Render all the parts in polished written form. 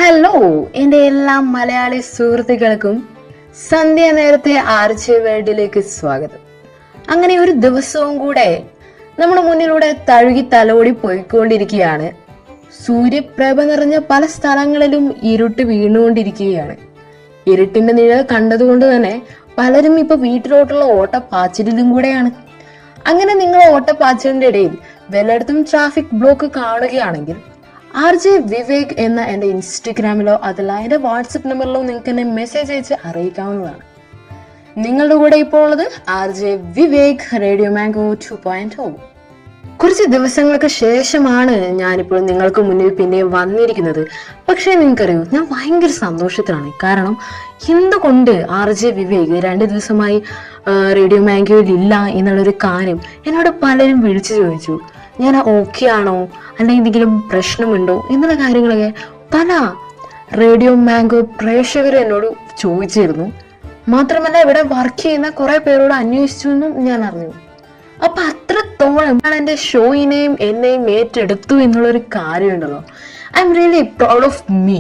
Hello എൻ്റെ എല്ലാ മലയാളി സുഹൃത്തുക്കൾക്കും സന്ധ്യ നേരത്തെ ആർച്ച് വേൾഡിലേക്ക് സ്വാഗതം. അങ്ങനെ ഒരു ദിവസവും കൂടെ നമ്മുടെ മുന്നിലൂടെ തഴുകി തലോടി പോയിക്കൊണ്ടിരിക്കുകയാണ്. സൂര്യപ്രഭ നിറഞ്ഞ പല സ്ഥലങ്ങളിലും ഇരുട്ട് വീണുകൊണ്ടിരിക്കുകയാണ്. ഇരുട്ടിന്റെ നിഴൽ കണ്ടതുകൊണ്ട് തന്നെ പലരും ഇപ്പൊ വീട്ടിലോട്ടുള്ള ഓട്ടപ്പാച്ചിലും കൂടെയാണ്. അങ്ങനെ നിങ്ങൾ ഓട്ടപ്പാച്ചിലിന്റെ ഇടയിൽ വല്ലയിടത്തും ട്രാഫിക് ബ്ലോക്ക് കാണുകയാണെങ്കിൽ RJ വിവേക് എന്ന എൻ്റെ ഇൻസ്റ്റഗ്രാമിലോ അതല്ല എൻ്റെ വാട്സപ്പ് നമ്പറിലോ നിങ്ങൾക്ക് എന്നെ മെസ്സേജ് അയച്ച് അറിയിക്കാവുന്നതാണ്. നിങ്ങളുടെ കൂടെ ഇപ്പോൾ ഉള്ളത് RJ വിവേക്, റേഡിയോ മാംഗോ 2.0. കുറച്ച് ദിവസങ്ങൾക്ക് ശേഷമാണ് ഞാനിപ്പോൾ നിങ്ങൾക്ക് മുന്നിൽ പിന്നെ വന്നിരിക്കുന്നത്. പക്ഷേ നിങ്ങൾക്കറിയൂ, ഞാൻ ഭയങ്കര സന്തോഷത്തിലാണ്. കാരണം എന്തുകൊണ്ട് RJ വിവേക് 2 ദിവസമായി റേഡിയോ മാംഗോയിൽ ഇല്ല എന്നുള്ളൊരു കാര്യം എന്നോട് പലരും വിളിച്ചു ചോദിച്ചു. ഞാൻ ഓക്കെ ആണോ, അല്ലെങ്കിൽ എന്തെങ്കിലും പ്രശ്നമുണ്ടോ എന്നുള്ള കാര്യങ്ങളൊക്കെ പല റേഡിയോ മാംഗോ പ്രേക്ഷകർ എന്നോട് ചോദിച്ചിരുന്നു. മാത്രമല്ല ഇവിടെ വർക്ക് ചെയ്യുന്ന കുറെ പേരോട് അന്വേഷിച്ചു എന്നും ഞാൻ അറിഞ്ഞു. അപ്പൊ അത്രത്തോളം എൻ്റെ ഷോയിനെയും എന്നെയും ഏറ്റെടുത്തു എന്നുള്ളൊരു കാര്യമുണ്ടല്ലോ. I am really proud of me.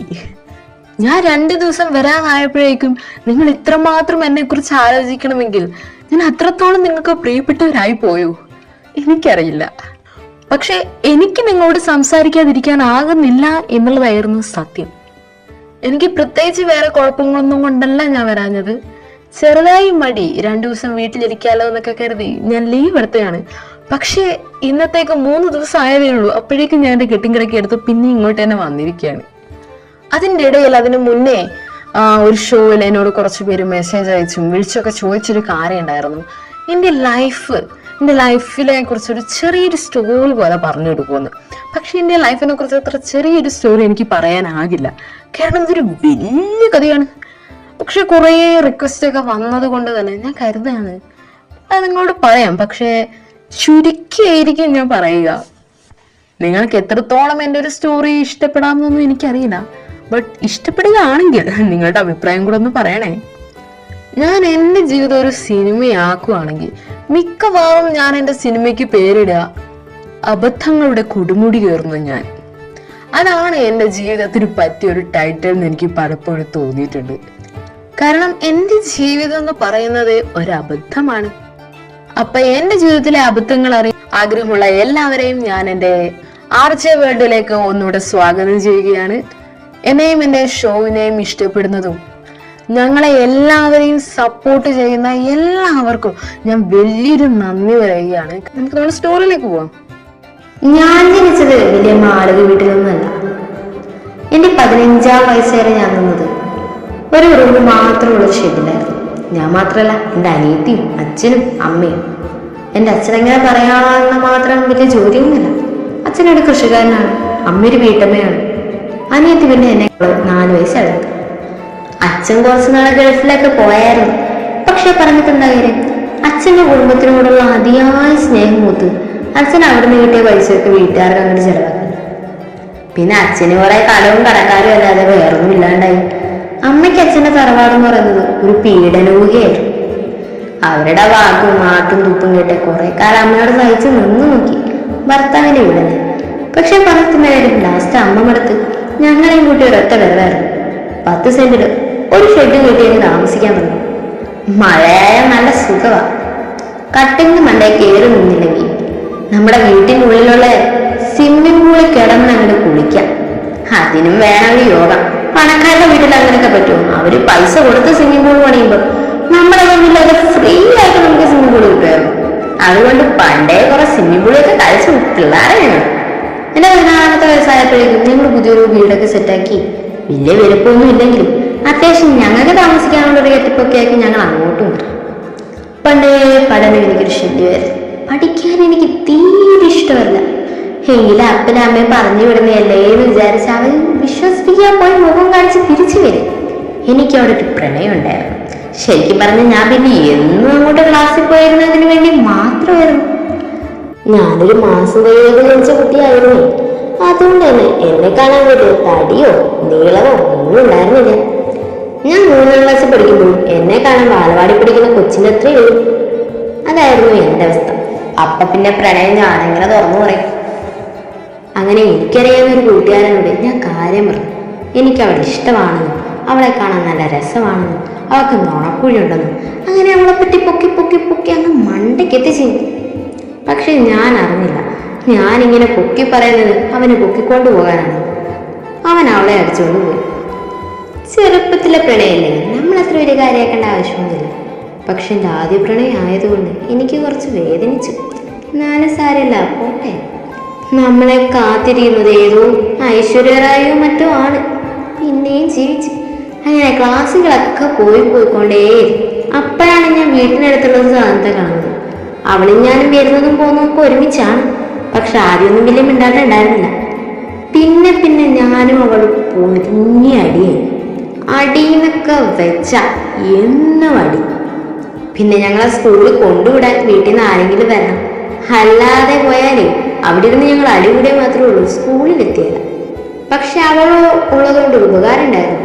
ഞാൻ 2 ദിവസം വരാനായപ്പോഴേക്കും നിങ്ങൾ ഇത്രമാത്രം എന്നെ കുറിച്ച് ആലോചിക്കണമെങ്കിൽ ഞാൻ അത്രത്തോളം നിങ്ങൾക്ക് പ്രിയപ്പെട്ടവരായി പോയോ എനിക്കറിയില്ല. പക്ഷെ എനിക്ക് നിങ്ങളോട് സംസാരിക്കാതിരിക്കാനാകുന്നില്ല എന്നുള്ളതായിരുന്നു സത്യം. എനിക്ക് പ്രത്യേകിച്ച് വേറെ കുഴപ്പങ്ങളൊന്നും കൊണ്ടല്ല ഞാൻ വരാഞ്ഞത്. ചെറുതായി മടി, 2 ദിവസം വീട്ടിലിരിക്കാലോ എന്നൊക്കെ കരുതി ഞാൻ ലീവ് എടുത്തതാണ്. പക്ഷേ ഇന്നത്തേക്ക് 3 ദിവസം ആയതേ ഉള്ളൂ. അപ്പോഴേക്കും ഞാൻ എൻ്റെ കെട്ടിങ്കിടക്കി എടുത്ത് പിന്നെ ഇങ്ങോട്ട് തന്നെ വന്നിരിക്കുകയാണ്. അതിൻ്റെ ഇടയിൽ അതിന് മുന്നേ ഒരു ഷോയിൽ എന്നോട് കുറച്ച് പേര് മെസ്സേജ് അയച്ചും വിളിച്ചൊക്കെ ചോദിച്ചൊരു കാര്യം ഉണ്ടായിരുന്നു. എൻ്റെ ലൈഫിനെ കുറിച്ചൊരു ചെറിയൊരു സ്റ്റോറി പോലെ പറഞ്ഞു കൊടുക്കുമെന്ന്. പക്ഷെ എൻ്റെ ലൈഫിനെ കുറിച്ച് അത്ര ചെറിയൊരു സ്റ്റോറി എനിക്ക് പറയാനാകില്ല. കാരണം ഇതൊരു വലിയ കഥയാണ്. പക്ഷെ കുറേ റിക്വസ്റ്റ് ഒക്കെ വന്നത് കൊണ്ട് തന്നെ ഞാൻ കരുതാണ് അത് നിങ്ങളോട് പറയാം. പക്ഷെ ചുരുക്കിയായിരിക്കും ഞാൻ പറയുക. നിങ്ങൾക്ക് എത്രത്തോളം എൻ്റെ ഒരു സ്റ്റോറി ഇഷ്ടപ്പെടാമെന്നൊന്നും എനിക്കറിയില്ല. ബട്ട് ഇഷ്ടപ്പെടുകയാണെങ്കിൽ നിങ്ങളുടെ അഭിപ്രായം കൂടെ ഒന്ന് പറയണേ. ഞാൻ എൻ്റെ ജീവിതം ഒരു സിനിമയാക്കുകയാണെങ്കിൽ മിക്കവാറും ഞാൻ എൻ്റെ സിനിമയ്ക്ക് പേരിടുക അബദ്ധങ്ങളുടെ കൊടുമുടി കയറുന്ന ഞാൻ. അതാണ് എൻ്റെ ജീവിതത്തിന് പറ്റിയൊരു ടൈറ്റിൽ എന്ന് എനിക്ക് പലപ്പോഴും തോന്നിയിട്ടുണ്ട്. കാരണം എൻ്റെ ജീവിതം എന്ന് പറയുന്നത് ഒരു അബദ്ധമാണ്. അപ്പൊ എൻ്റെ ജീവിതത്തിലെ അബദ്ധങ്ങൾ അറിയാൻ ആഗ്രഹമുള്ള എല്ലാവരെയും ഞാൻ എൻ്റെ RJ വേൾഡിലേക്ക് ഒന്നുകൂടെ സ്വാഗതം ചെയ്യുകയാണ്. എന്നെയും എൻ്റെ ഷോവിനെയും ഇഷ്ടപ്പെടുന്നതും ഞങ്ങളെ എല്ലാവരെയും സപ്പോർട്ട് ചെയ്യുന്ന എല്ലാവർക്കും ഞാൻ വലിയൊരു നന്ദി പറയുകയാണ്. നമുക്ക് നമ്മുടെ സ്റ്റോറിയിലേക്ക് പോവാം. ഞാൻ ജനിച്ചത് വലിയ മാളക വീട്ടിലൊന്നുമല്ല. എൻ്റെ 15-ാം വയസ്സ് വരെ ഞാൻ നിന്നത് ഒരു റൂമിൽ മാത്രമുള്ള ഒരു ഷെഡിലായിരുന്നു. ഞാൻ മാത്രമല്ല, എൻ്റെ അനിയത്തിയും അച്ഛനും അമ്മയും. എൻ്റെ അച്ഛനെങ്ങനെ പറയാമെന്ന് മാത്രം വലിയ ജോലിയൊന്നുമില്ല. അച്ഛനൊരു കൃഷിക്കാരനാണ്, അമ്മയൊരു വീട്ടമ്മയാണ്. അനിയത്തി പിന്നെ എന്നെ 4 വയസ്സായിരുന്നു. അച്ഛൻ കുറച്ച് നാളെ ഗൾഫിലൊക്കെ പോയായിരുന്നു. പക്ഷെ പറഞ്ഞിട്ടുണ്ടാ കാര്യം, അച്ഛൻ്റെ കുടുംബത്തിനോടുള്ള അതിയായ സ്നേഹം മൂത്ത് അച്ഛൻ അവിടുന്ന് കിട്ടിയ പൈസയൊക്കെ വീട്ടുകാർക്ക് അങ്ങോട്ട് ചെലവാക്കി. പിന്നെ അച്ഛന് കുറെ കടവും കടക്കാരും അല്ലാതെ വേറൊന്നും ഇല്ലാണ്ടായി. അമ്മയ്ക്ക് അച്ഛൻ്റെ തറവാടെന്ന് പറയുന്നത് ഒരു പീഡനവുകയായിരുന്നു. അവരുടെ വാക്കും മാട്ടും തുപ്പും കേട്ട് കുറെ കാലം അമ്മയോട് സഹിച്ച് നിന്ന് നോക്കി ഭർത്താവിന്റെ വീട്. പക്ഷെ പറഞ്ഞിട്ടുള്ള കാര്യം, ലാസ്റ്റ് അമ്മ മടുത്ത് ഞങ്ങളെയും കൂട്ടി ഒരൊറ്റ വരവായിരുന്നു. 10 സെന്റില് ഒരു ഷെഡ് കെട്ടിയെങ്കിൽ താമസിക്കാൻ തുടങ്ങി. മഴയായ നല്ല സുഖമാ. കട്ടിന് മണ്ടേ കയറി നിന്നില്ലെങ്കിൽ നമ്മുടെ വീട്ടിൻ്റെ ഉള്ളിലുള്ള സ്വിമ്മിംഗ് പൂളിൽ കിടന്ന് അങ്ങോട്ട് കുളിക്കാം. അതിനും വേണം ഒരു യോഗ. പണക്കാരുടെ വീട്ടിൽ അങ്ങനെയൊക്കെ പറ്റുമോ? അവര് പൈസ കൊടുത്ത് സ്വിമ്മിംഗ് പൂൾ പണിയുമ്പോൾ നമ്മുടെ വീട്ടിലത് ഫ്രീ ആയിട്ട് നമുക്ക് സ്വിമ്മിംഗ് പൂൾ കിട്ടുമായിരുന്നു. അതുകൊണ്ട് പണ്ടേ കുറെ സ്വിമ്മിംഗ് പൂളൊക്കെ കളിച്ച് പിള്ളേരെ ഞങ്ങൾ. എൻ്റെ 16-ാമത്തെ വയസ്സായപ്പോഴേക്കും ഞങ്ങൾ പുതിയൊരു വീടൊക്കെ സെറ്റാക്കി. വലിയ വലുപ്പമൊന്നും ഇല്ലെങ്കിലും അത്യാവശ്യം ഞങ്ങൾക്ക് താമസിക്കാനുള്ളൊരു കെട്ടിപ്പൊക്കെ ആക്കി ഞങ്ങൾ അങ്ങോട്ടും വരും. പണ്ടേ പഠനം എനിക്കൊരു ശല്യമായിരുന്നു. പഠിക്കാൻ എനിക്ക് തീരെ ഇഷ്ടമല്ല. എങ്കിലും അപ്പനും അമ്മയും പറഞ്ഞു വിടുന്നതല്ലേ എന്ന് വിചാരിച്ച് അവർ വിശ്വസിപ്പിക്കാൻ പോയി മുഖം കാണിച്ച് തിരിച്ചു വരും. എനിക്ക് അവിടെ ഒരു പ്രണയം ഉണ്ടായിരുന്നു. ശരിക്കും പറഞ്ഞ ഞാൻ പിന്നെ എന്നും അങ്ങോട്ട് ക്ലാസ്സിൽ പോയിരുന്നതിന് വേണ്ടി മാത്രമായിരുന്നു. ഞാനൊരു മാസം കഴിയാതെ ജനിച്ച കുട്ടിയായിരുന്നു. അതുകൊണ്ട് തന്നെ എന്നെ കാണാൻ വലിയ തടിയോ നീളമോ ഒന്നും ഉണ്ടായിരുന്നില്ല. ഞാൻ 3-ാം ക്ലാസ്സിൽ പഠിക്കുമ്പോൾ എന്നെ കാണാൻ ബാലവാടി പഠിക്കുന്ന കൊച്ചിൻ്റെ അത്രയേ ഉള്ളൂ. അതായിരുന്നു എൻ്റെ അവസ്ഥ. അപ്പൊ പിന്നെ പ്രണയം ഞാനെങ്ങനെ തുറന്നു പറയും. അങ്ങനെ എനിക്കറിയാവുന്ന ഒരു കൂട്ടുകാരനോട് ഞാൻ കാര്യം പറഞ്ഞു. എനിക്ക് അവളെ ഇഷ്ടമാണെന്നും അവളെ കാണാൻ നല്ല രസമാണെന്നും അവൾക്ക് നുണക്കുഴിയുണ്ടെന്നും അങ്ങനെ അവളെ പറ്റി പൊക്കി പൊക്കി പൊക്കി അങ്ങ് മണ്ടയ്ക്കെത്തിച്ചു. പക്ഷെ ഞാൻ അറിഞ്ഞില്ല, ഞാനിങ്ങനെ പൊക്കി പറയുന്നത് അവനെ പൊക്കിക്കൊണ്ടു പോകാനാണ്. അവൻ അവളെ അടിച്ചുകൊണ്ട് പോയി. ചെറുപ്പത്തിലെ പ്രണയല്ലേ, നമ്മൾ അത്ര വലിയ കാര്യമാക്കേണ്ട ആവശ്യമൊന്നുമില്ല. പക്ഷെ എൻ്റെ ആദ്യ പ്രണയം ആയതുകൊണ്ട് എനിക്ക് കുറച്ച് വേദനിച്ചു. എന്നാലും സാരമില്ല, പോട്ടെ. നമ്മളെ കാത്തിരിക്കുന്നത് ഏതോ ഐശ്വര്യറായോ മറ്റോ ആണ്. പിന്നെയും ജീവിച്ചു. അങ്ങനെ ക്ലാസ്സുകളൊക്കെ പോയിക്കൊണ്ടേ. അപ്പോഴാണ് ഞാൻ വീട്ടിനടുത്തുള്ളത് സാധനത്തെ കാണുന്നത്. അവളും ഞാനും വരുന്നതും പോകുന്നതൊക്കെ ഒരുമിച്ചാണ്. പക്ഷെ ആദ്യമൊന്നും വലിയ മിണ്ടാട്ടുണ്ടായിരുന്നില്ല. പിന്നെ പിന്നെ ഞാനും അവളും പൊരിഞ്ഞ അടിയായി. അടിയെന്നൊക്കെ വെച്ച എന്നും അടി. പിന്നെ ഞങ്ങളെ സ്കൂളിൽ കൊണ്ടുവിടാൻ വീട്ടിൽ നിന്ന് ആരെങ്കിലും വരണം. അല്ലാതെ പോയാലേ അവിടെ ഇരുന്ന് ഞങ്ങൾ അടികൂടിയേ മാത്രമേ ഉള്ളൂ, സ്കൂളിലെത്തിയല്ല. പക്ഷെ അവളോ ഉള്ളതുകൊണ്ട് ഉപകാരം ഉണ്ടായിരുന്നു.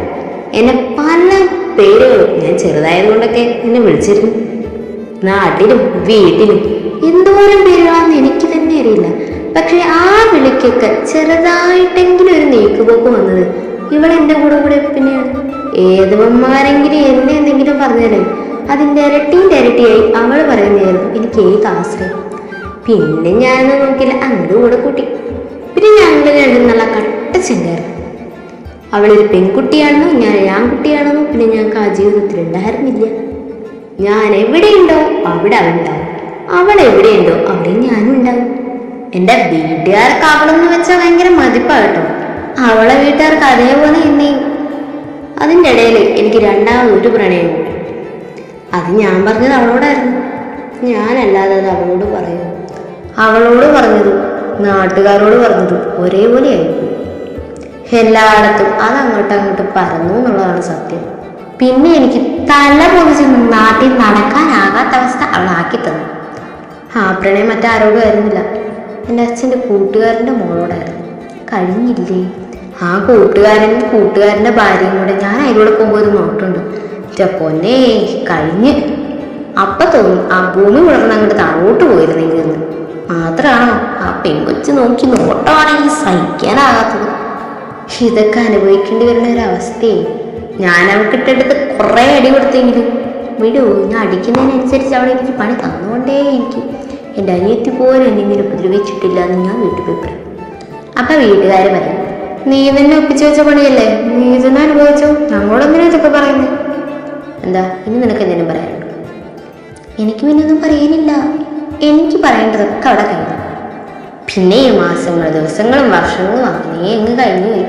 എന്നെ പല പേരുകളും, ഞാൻ ചെറുതായതുകൊണ്ടൊക്കെ എന്നെ വിളിച്ചിരുന്നു. നാട്ടിലും വീട്ടിലും എന്തോരം പേരുകളാണെന്ന് എനിക്ക് തന്നെ അറിയില്ല. പക്ഷെ ആ വിളിക്കൊക്കെ ചെറുതായിട്ടെങ്കിലും ഒരു നീക്കുപോക്ക് വന്നത് ഇവളെന്റെ കൂടെ പിന്നെയാണ്. ഏതവന്മാരെങ്കിലും എന്നെ എന്തെങ്കിലും പറഞ്ഞാലും അതിൻ്റെ ഇരട്ടിയായി അവൾ പറയുന്നതായിരുന്നു എനിക്ക് ഏത് ആശ്രയം. പിന്നെ ഞാനൊന്നും നോക്കില്ല, അങ്ങോട്ട് കൂടെ കൂട്ടി. പിന്നെ ഞങ്ങൾ രണ്ടും നല്ല കട്ട ചെങ്കായിരുന്നു. അവളൊരു പെൺകുട്ടിയാണെന്നോ ഞാൻ ആൺകുട്ടിയാണെന്നോ പിന്നെ ഞങ്ങൾക്ക് ആ ജീവിതത്തിൽ ഉണ്ടായിരുന്നില്ല. ഞാൻ എവിടെയുണ്ടോ അവിടെ അവളുണ്ടാവും, അവൾ എവിടെയുണ്ടോ അവിടെ ഞാനും ഉണ്ടാവും. എൻ്റെ വീട്ടുകാർക്ക് അവളെന്ന് വെച്ചാൽ ഭയങ്കര മതിപ്പാട്ടോ. അവളെ വീട്ടുകാർക്ക് അതേപോലെ എന്നെയും. അതിൻ്റെ ഇടയിൽ എനിക്ക് രണ്ടാമതൊരു പ്രണയം കൂടി. അത് ഞാൻ പറഞ്ഞത് അവളോടായിരുന്നു. ഞാനല്ലാതെ അത് അവളോട് പറയൂ. അവളോട് പറഞ്ഞതും നാട്ടുകാരോട് പറഞ്ഞതും ഒരേപോലെ ആയിരിക്കും. എല്ലായിടത്തും അത് അങ്ങോട്ടും പറന്നു എന്നുള്ളതാണ് സത്യം. പിന്നെ എനിക്ക് തല പൊതിച്ച് നാട്ടിൽ നടക്കാനാകാത്ത അവസ്ഥ അവളാക്കി തന്നു. ആ പ്രണയം മറ്റാരോടും ആയിരുന്നില്ല, എൻ്റെ അച്ഛൻ്റെ കൂട്ടുകാരൻ്റെ മോളോടായിരുന്നു. കഴിഞ്ഞില്ലേ, ആ കൂട്ടുകാരൻ്റെ ഭാര്യയും കൂടെ ഞാൻ അതിലൂടെ പോകുമ്പോൾ ഒരു നോട്ടുണ്ട്. പൊന്നേ കഴിഞ്ഞ്. അപ്പം തോന്നും ആ ഭൂമി വിളർന്ന് അങ്ങോട്ട് താഴോട്ട് പോയിരുന്നെങ്കിൽ എന്ന്. മാത്രമാണോ ആ പെൺകൊച്ച് നോക്കി നോട്ടമാണെങ്കിൽ സഹിക്കാനാകാത്തത്. ഇതൊക്കെ അനുഭവിക്കേണ്ടി വരുന്ന ഒരവസ്ഥയെ ഞാൻ അവൾക്കിട്ടെടുത്ത് കുറേ അടി കൊടുത്തെങ്കിലും വിടൂ, ഞാൻ അടിക്കുന്നതിനനുസരിച്ച് അവിടെ എനിക്ക് പണി തന്നുകൊണ്ടേയിരിക്കും. എൻ്റെ അനിയത്തി പോലും എന്നെങ്കിലും ഉപദ്രവിച്ചിട്ടില്ല എന്ന് ഞാൻ വീട്ടിൽ പോയി പറയും. അപ്പം വീട്ടുകാർ പറയും, നീ തന്നെ ഒപ്പിച്ചു വെച്ച പണിയല്ലേ, നീ തന്നെ അനുഭവിച്ചോ, ഞങ്ങളെന്തിനാ ഇതൊക്കെ പറയുന്നത്. എന്താ ഇനി നിനക്ക് എന്തെങ്കിലും പറയാനുണ്ടോ? എനിക്ക് പിന്നെ ഒന്നും പറയാനില്ല. എനിക്ക് പറയേണ്ടതൊക്കെ അവിടെ കഴിഞ്ഞു. പിന്നെ ഈ മാസങ്ങളും ദിവസങ്ങളും വർഷങ്ങളും അങ്ങനെ അങ്ങ് കഴിഞ്ഞു പോയി.